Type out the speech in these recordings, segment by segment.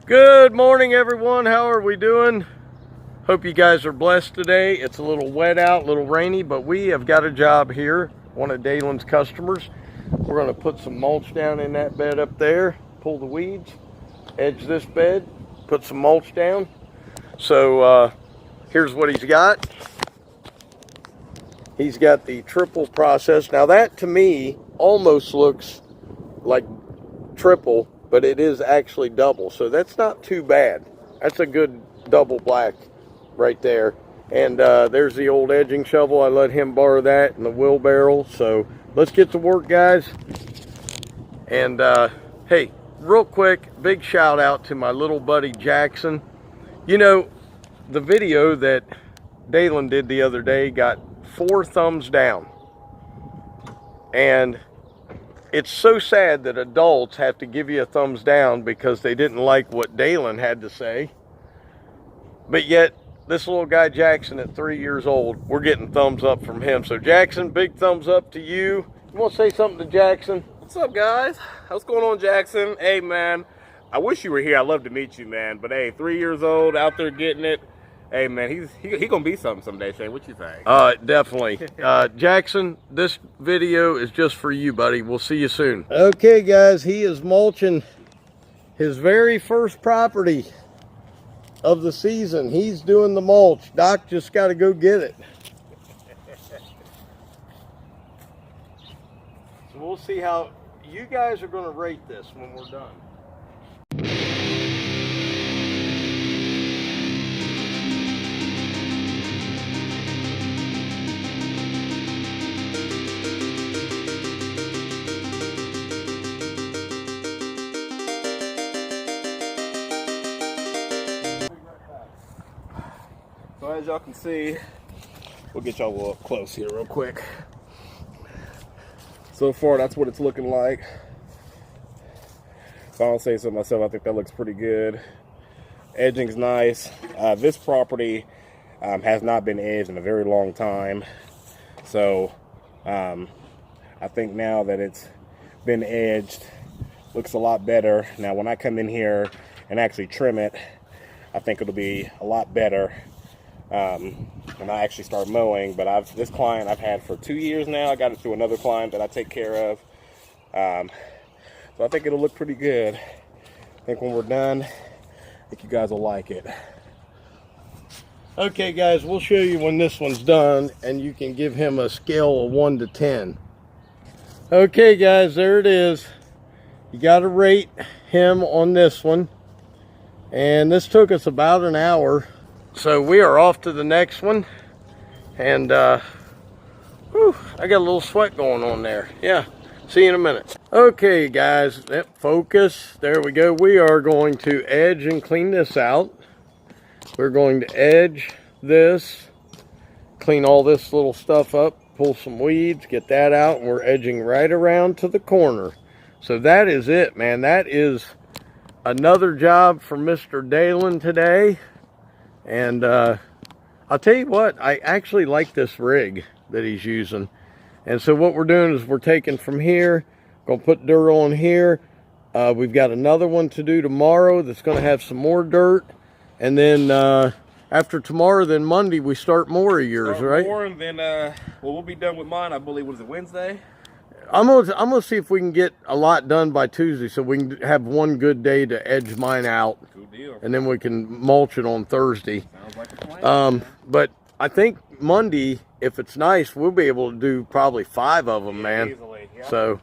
Good morning, everyone. How are we doing? Hope you guys are blessed today. It's a little wet out, a little rainy, but we have got a job here. One of Dalen's customers. We're going to put some mulch down in that bed up there, pull the weeds, edge this bed, put some mulch down. So here's what he's got. He's got the triple process. Now that to me almost looks like triple, but it is actually double, so that's not too bad. That's a good double black right there. And there's the old edging shovel. I let him borrow that and the wheelbarrow. So let's get to work, guys. And hey, real quick, big shout out to my little buddy Jackson. You know, the video that Dalen did the other day got 4 thumbs down. And it's so sad that adults have to give you a thumbs down because they didn't like what Dalen had to say. But yet, this little guy Jackson at 3 years old, we're getting thumbs up from him. So Jackson, big thumbs up to you. You want to say something to Jackson? What's up, guys? What's going on, Jackson? Hey, man, I wish you were here. I'd love to meet you, man. But hey, 3 years old, out there getting it. Hey, man, he gonna be something someday, Shane. What you think? Definitely. Jackson, this video is just for you, buddy. We'll see you soon. Okay, guys, he is mulching his very first property of the season. He's doing the mulch. Doc just got to go get it. So we'll see how you guys are going to rate this when we're done. So as y'all can see, we'll get y'all a little up close here real quick. So far, that's what it's looking like. If I don't say so myself, I think that looks pretty good. Edging's nice. This property has not been edged in a very long time. So I think now that it's been edged, looks a lot better. Now when I come in here and actually trim it, I think it'll be a lot better. When I actually start mowing. But this client I've had for 2 years now. I got it through another client that I take care of. So I think it'll look pretty good. I think when we're done, I think you guys will like it. Okay, guys, we'll show you when this one's done, and you can give him a scale of 1 to 10. Okay, guys, there it is. You got to rate him on this one. And this took us about an hour. So we are off to the next one, and whew, I got a little sweat going on there. Yeah, see you in a minute. Okay, guys, focus. There we go. We are going to edge and clean this out. We're going to edge this, clean all this little stuff up, pull some weeds, get that out, and we're edging right around to the corner. So that is it, man. That is another job for Mr. Dalen today. And I'll tell you what, I actually like this rig that he's using. And so what we're doing is we're taking from here, going to put dirt on here. We've got another one to do tomorrow that's going to have some more dirt. And then after tomorrow, then Monday, we start more of yours, right? More, and then well, we'll be done with mine, I believe. What is it, Wednesday? I'm gonna see if we can get a lot done by Tuesday, so we can have one good day to edge mine out. Good deal. And then we can mulch it on Thursday. Sounds like a plan. But I think Monday, if it's nice, we'll be able to do probably 5 of them, man. Easily, yeah. So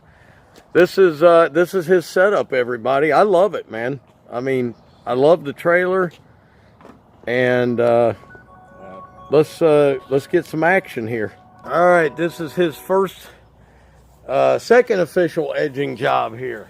this is his setup, everybody. I love it, man. I mean, I love the trailer, and let's get some action here. All right, this is his first. Second official edging job here.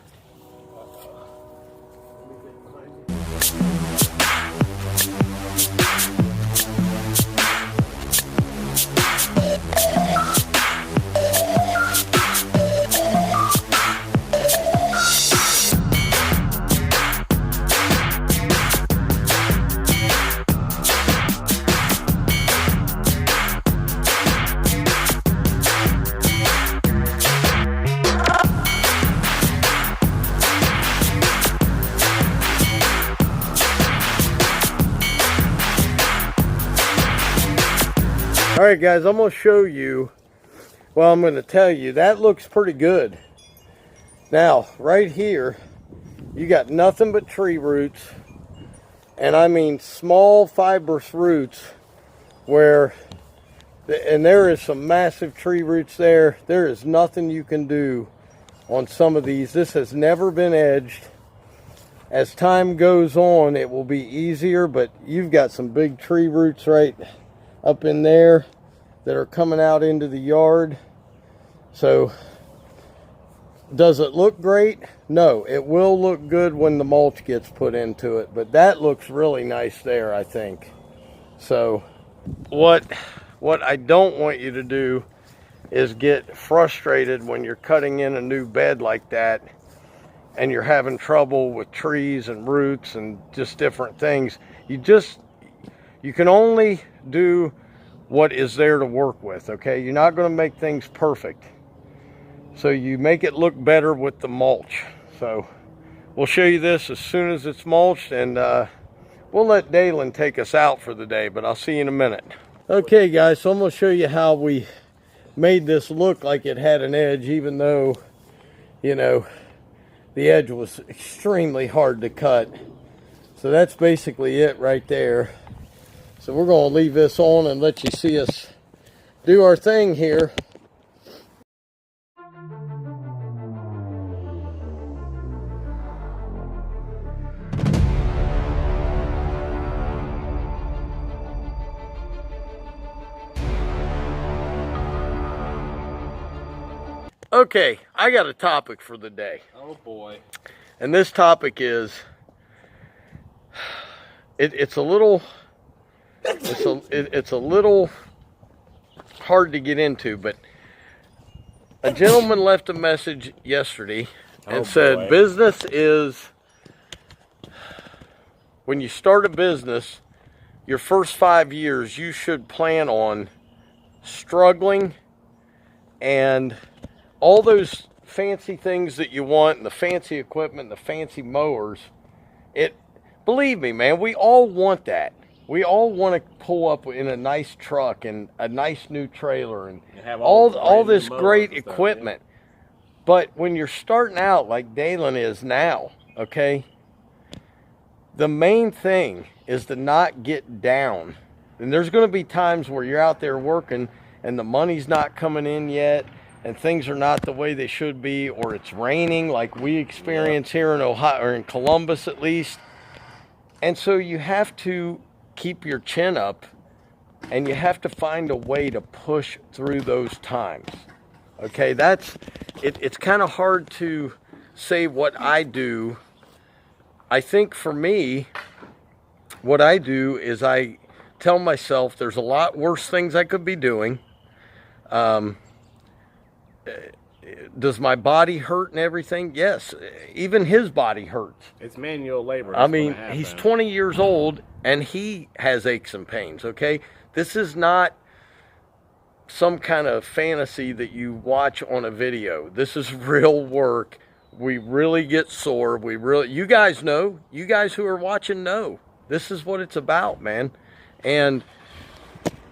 right, guys, I'm going to show you, well, I'm going to tell you, that looks pretty good. Now, right here, you got nothing but tree roots, and I mean small fibrous roots where, and there is some massive tree roots there. There is nothing you can do on some of these. This has never been edged. As time goes on, it will be easier, but you've got some big tree roots right up in there that are coming out into the yard. So, does it look great? No, it will look good when the mulch gets put into it, but that looks really nice there, I think. So, what I don't want you to do is get frustrated when you're cutting in a new bed like that and you're having trouble with trees and roots and just different things. You can only do what is there to work with, okay? You're not going to make things perfect. So you make it look better with the mulch. So we'll show you this as soon as it's mulched, and we'll let Dalen take us out for the day, but I'll see you in a minute. Okay, guys, so I'm going to show you how we made this look like it had an edge, even though, you know, the edge was extremely hard to cut. So that's basically it right there. So we're going to leave this on and let you see us do our thing here. Okay, I got a topic for the day. Oh boy. And this topic is, it's a little hard to get into, but a gentleman left a message yesterday and said, business is, when you start a business, your first 5 years, you should plan on struggling, and all those fancy things that you want, and the fancy equipment, the fancy mowers, believe me, man, we all want that. We all want to pull up in a nice truck and a nice new trailer and have all this great equipment. Yeah. But when you're starting out like Dalen is now, okay, the main thing is to not get down. And there's going to be times where you're out there working and the money's not coming in yet, and things are not the way they should be, or it's raining like we experience here in Ohio, or in Columbus at least. And so you have to keep your chin up, and you have to find a way to push through those times. Okay, it's kind of hard to say what I do. I think for me, what I do is I tell myself there's a lot worse things I could be doing. Does my body hurt and everything? Yes, even his body hurts. It's manual labor. I mean, he's 20 years old and he has aches and pains, okay? This is not some kind of fantasy that you watch on a video. This is real work. We really get sore. You guys know, you guys who are watching know, this is what it's about, man. And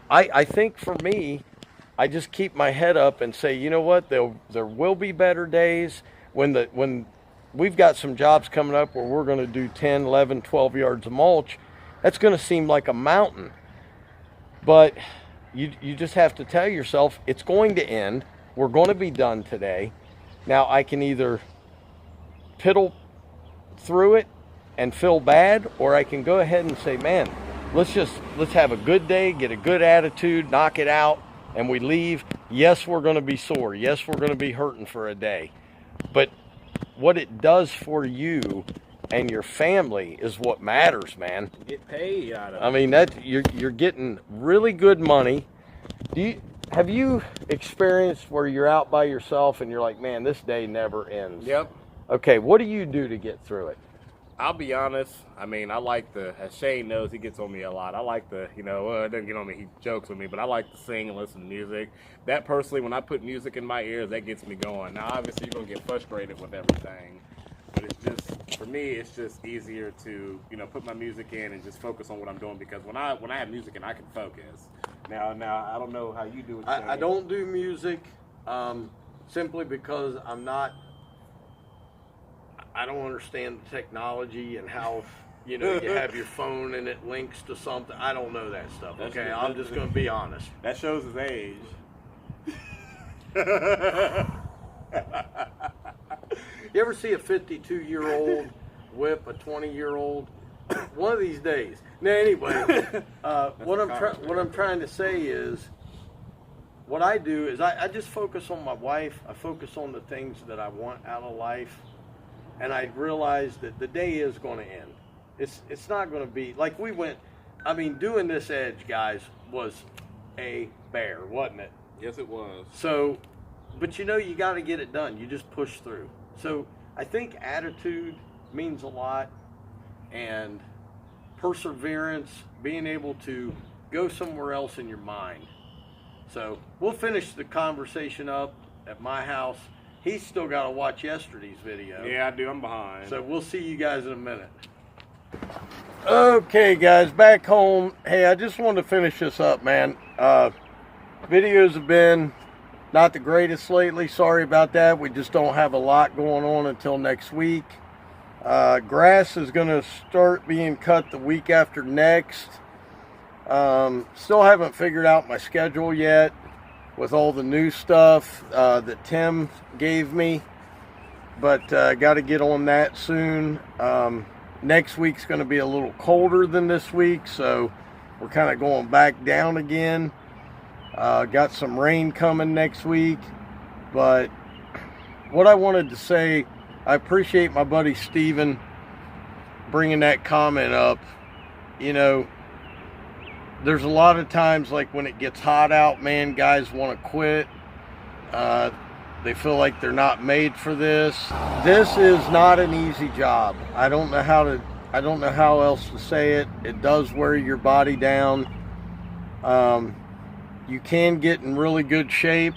I think for me, I just keep my head up and say, you know what, there will be better days when we've got some jobs coming up where we're going to do 10, 11, 12 yards of mulch. That's going to seem like a mountain. But you just have to tell yourself it's going to end. We're going to be done today. Now I can either piddle through it and feel bad, or I can go ahead and say, man, let's have a good day, get a good attitude, knock it out, and we leave. Yes, we're going to be sore. Yes, we're going to be hurting for a day. But what it does for you and your family is what matters, man. Get paid out of it. I mean, you're getting really good money. Have you experienced where you're out by yourself and you're like, man, this day never ends? Yep. Okay, what do you do to get through it? I'll be honest. I mean, I like as Shane knows, he gets on me a lot. I like it doesn't get on me, he jokes with me, but I like to sing and listen to music. That personally, when I put music in my ears, that gets me going. Now, obviously, you're going to get frustrated with everything, but it's just, for me, it's just easier to, put my music in and just focus on what I'm doing, because when I have music in, I can focus. Now, I don't know how you do it. I don't do music simply because I don't understand the technology and how, you know, you have your phone and it links to something. I don't know that stuff, okay? I'm just going to be honest. That shows his age. You ever see a 52-year-old whip a 20-year-old? One of these days. Now, anyway, what I'm trying to say is, what I do is I just focus on my wife. I focus on the things that I want out of life, and I realize that the day is going to end. It's not going to be like we went. I mean, doing this Edge, guys, was a bear, wasn't it? Yes, it was. So, but you know, you got to get it done. You just push through. So I think attitude means a lot, and perseverance, being able to go somewhere else in your mind. So we'll finish the conversation up at my house. He's still got to watch yesterday's video. Yeah, I do. I'm behind. So we'll see you guys in a minute. Okay, guys, back home. Hey, I just wanted to finish this up, man. Videos have been not the greatest lately. Sorry about that. We just don't have a lot going on until next week. Grass is going to start being cut the week after next. Still haven't figured out my schedule yet with all the new stuff that Tim gave me, but got to get on that soon. Next week's going to be a little colder than this week, so we're kind of going back down again. Got some rain coming next week, but what I wanted to say, I appreciate my buddy Steven bringing that comment up. You know, there's a lot of times, like when it gets hot out, man, guys want to quit. They feel like they're not made for this. This is not an easy job. I don't know how else to say it. It does wear your body down. You can get in really good shape,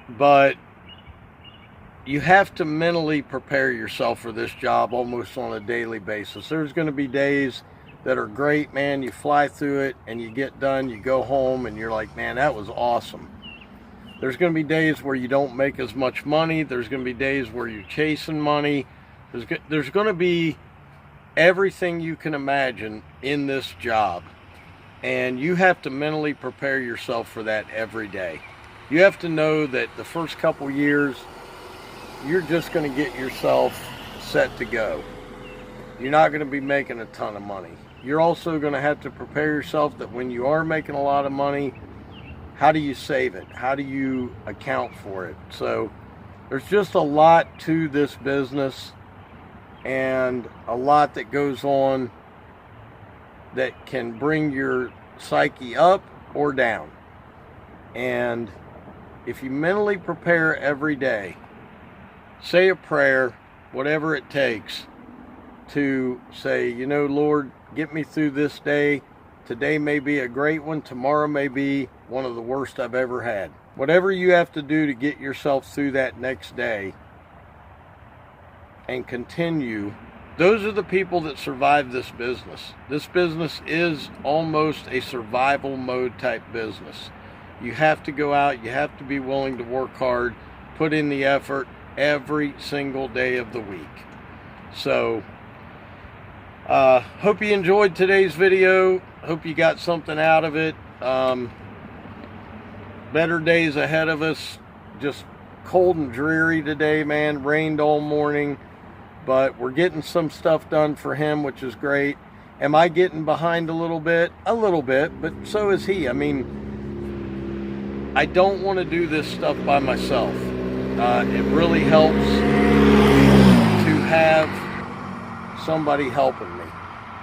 but you have to mentally prepare yourself for this job almost on a daily basis. There's going to be days that are great, man. You fly through it and you get done, you go home and you're like, man, that was awesome. There's going to be days where you don't make as much money. There's going to be days where you're chasing money. There's going to be everything you can imagine in this job. And you have to mentally prepare yourself for that every day. You have to know that the first couple years, you're just going to get yourself set to go. You're not going to be making a ton of money. You're also going to have to prepare yourself that when you are making a lot of money, how do you save it? How do you account for it? So there's just a lot to this business and a lot that goes on that can bring your psyche up or down. And if you mentally prepare every day, say a prayer, whatever it takes, to say, you know, Lord, get me through this day. Today may be a great one. Tomorrow may be one of the worst I've ever had. Whatever you have to do to get yourself through that next day and continue, those are the people that survive this business. This business is almost a survival mode type business. You have to go out, you have to be willing to work hard, put in the effort every single day of the week. So, hope you enjoyed today's video. Hope you got something out of it. Better days ahead of us. Just cold and dreary today, man. Rained all morning. But we're getting some stuff done for him, which is great. Am I getting behind a little bit? A little bit, but so is he. I mean, I don't want to do this stuff by myself. It really helps to have somebody helping me.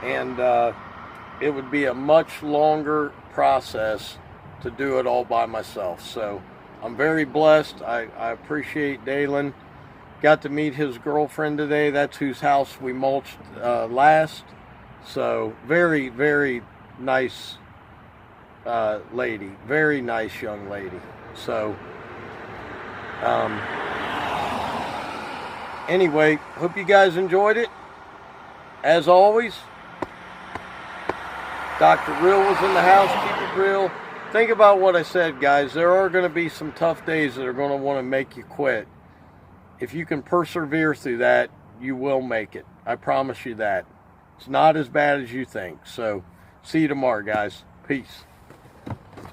And it would be a much longer process to do it all by myself. So I'm very blessed. I appreciate Dalen. Got to meet his girlfriend today. That's whose house we mulched last. So very, very nice lady. Very nice young lady. So anyway, hope you guys enjoyed it. As always, Dr. Real was in the house. Keep it real. Think about what I said, guys. There are going to be some tough days that are going to want to make you quit. If you can persevere through that, you will make it. I promise you that. It's not as bad as you think. So, see you tomorrow, guys. Peace.